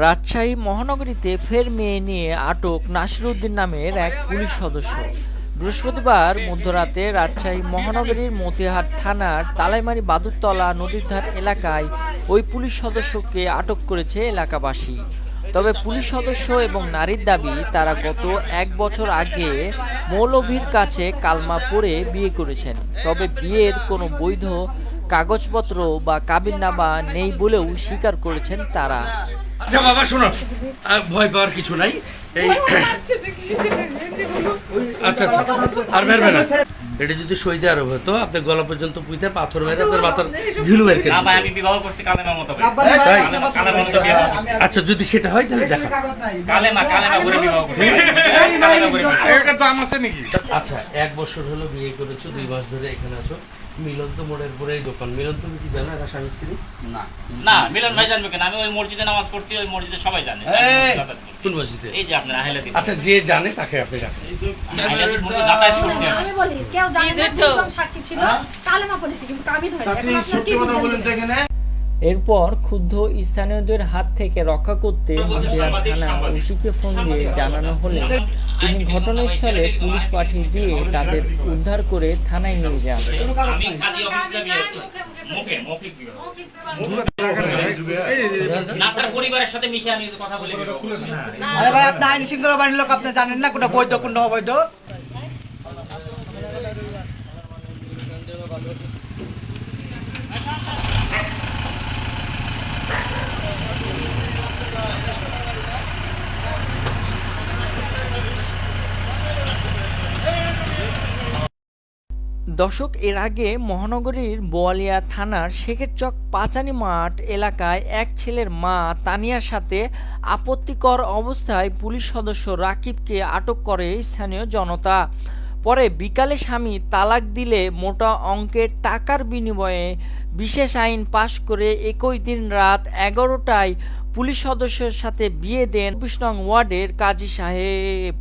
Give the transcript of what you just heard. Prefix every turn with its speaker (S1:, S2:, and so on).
S1: রাজশাহী মহানগরীতে ফের মেয়ে নিয়ে আটক নাসিরউদ্দিন নামের এক পুলিশ সদস্য। বৃহস্পতিবার মধ্যরাতে রাজশাহী মহানগরীর মতিহাট থানার তালাইমারি বাদুরতলা নদীর ধার এলাকায় ওই পুলিশ সদস্যকে আটক করেছে এলাকাবাসী। তবে পুলিশ সদস্য এবং নারীর দাবি তারা গত 1 বছর আগে মৌলভীর কাছে কালমা পড়ে বিয়ে করেছেন। তবে বিয়ের কোনো বৈধ কাগজপত্র বা কাবিননামা নেই বলেও স্বীকার করেছেন তারা।
S2: আচ্ছা বাবা শোনো, ভয় পাওয়ার কিছু নাই। এই আচ্ছা আচ্ছা আর বেরবে না। এটা যদি সৌদি আরব হতো আপনার গলা পর্যন্ত পুঁতে পাথর মেরে আপনার মাথার ঘিলু বের করে।
S3: আমি বিবাহ করতে কালেমা মতো
S2: আচ্ছা যদি সেটা হয় তাহলে দেখা
S3: কালেমা করে বিবাহ করতে।
S2: এটা তো আমার আছে নাকি? আচ্ছা 1 বছর হলো বিয়ে করেছো, 2 মাস ধরে এখানে আছো। মিলন তো মোড়ের পরে দোকান। মিলন তুমি কি জানো এরা স্বামী স্ত্রী?
S3: না মিলন ভাই জানবে কেন? আমি ওই মসজিদে নামাজ পড়ছি, ওই মসজিদে সবাই জানে।
S2: কোন মসজিদে?
S3: এই যে আপনার আহলাদি।
S2: আচ্ছা যে জানে তাকে আপনি রাখেন।
S3: আহলাদি মসজিদে যাতায়াত করছি
S4: আমি বলি কেউ জানে না, দুজন সাক্ষী ছিল, কালেমা পড়েছি কিন্তু কাবিন হয়নি। এখন আপনারা কি বলেন?
S1: এরপর ক্ষুব্ধ স্থানীয়দের হাত থেকে রক্ষা করতে মতিহাট থানা ওসিকে ফোন দিয়ে জানানো হলে তিনি ঘটনাস্থলে পুলিশ পাঠিয়ে দিয়ে তাদের উদ্ধার করে থানায় নিয়ে যান।
S3: আমি কাজী অফিসে বিয়ে মুখে মৌখিক বিবাহ। না তার পরিবারের সাথে মিশে আমি কথা বলে বিবাহ করছি।
S5: আরে ভাই আপনি আইন শৃঙ্খলা বাহিনীর লোক, আপনি জানেন না কোনটা বৈধ কোনটা অবৈধ?
S1: দর্শক, এর আগে মহানগরীর বোয়ালিয়া থানার শেখেরচক পাচানি মাঠ এলাকায় এক ছেলের মা তানিয়ার সাথে আপত্তিকর অবস্থায় পুলিশ সদস্য রাকিবকে আটক করে স্থানীয় জনতা। পরে বিকালে স্বামী তালাক দিলে মোটা অঙ্কের টাকার বিনিময়ে বিশেষ আইন পাশ করে একই দিন রাত 11টায় পুলিশ সদস্যের সাথে বিয়ে দেন 24 নং ওয়ার্ডের কাজী সাহেব।